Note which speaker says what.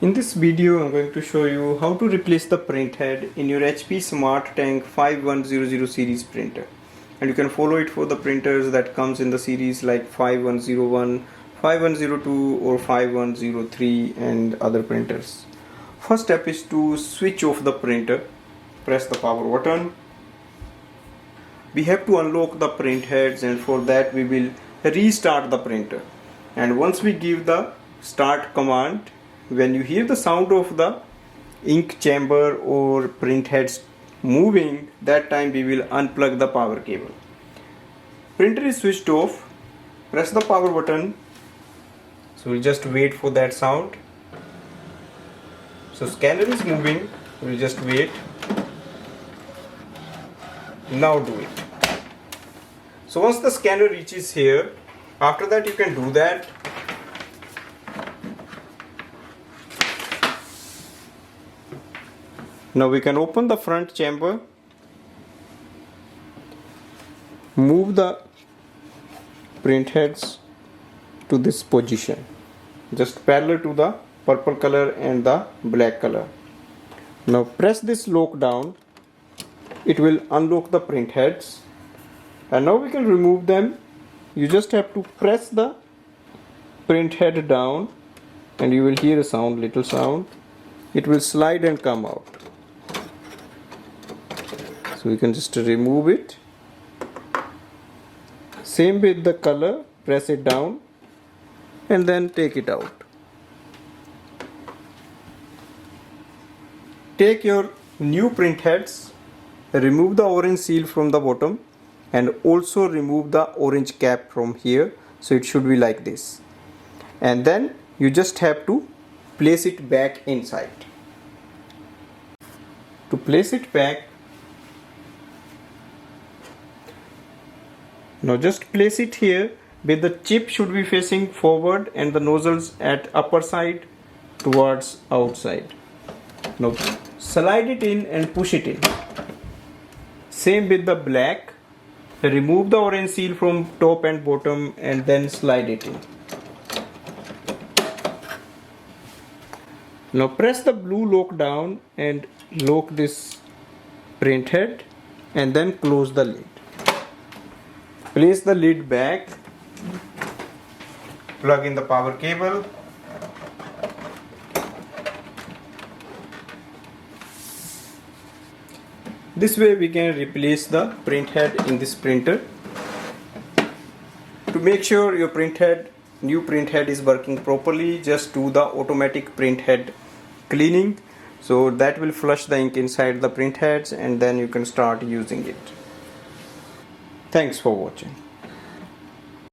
Speaker 1: In this video, I'm going to show you how to replace the printhead in your HP Smart Tank 5100 series printer. And you can follow it for the printers that comes in the series like 5101, 5102 or 5103 and other printers. First step is to switch off the printer. Press the power button. We have to unlock the printheads, and for that we will restart the printer. And once we give the start command, when you hear the sound of the ink chamber or printheads moving, that time we will unplug the power cable. Printer is switched off. Press the power button. So we'll just wait for that sound. So scanner is moving. We'll just wait. Now do it. So once the scanner reaches here, after that you can do that. Now we can open the front chamber, move the printheads to this position, just parallel to the purple color and the black color. Now press this lock down, it will unlock the printheads, and now we can remove them. You just have to press the printhead down and you will hear a sound, little sound. It will slide and come out. So we can just remove it. Same with the color, press it down and then take it out. Take your new printheads, remove the orange seal from the bottom and also remove the orange cap from here, so it should be like this. And then you just have to place it back inside. To place it back, now just place it here, where the chip should be facing forward and the nozzles at upper side towards outside. Now slide it in and push it in. Same with the black. Remove the orange seal from top and bottom and then slide it in. Now press the blue lock down and lock this printhead and then close the lid. Place the lid back, plug in the power cable. This way we can replace the printhead in this printer. To make sure your new printhead is working properly, just do the automatic printhead cleaning. So that will flush the ink inside the printheads and then you can start using it. Thanks for watching.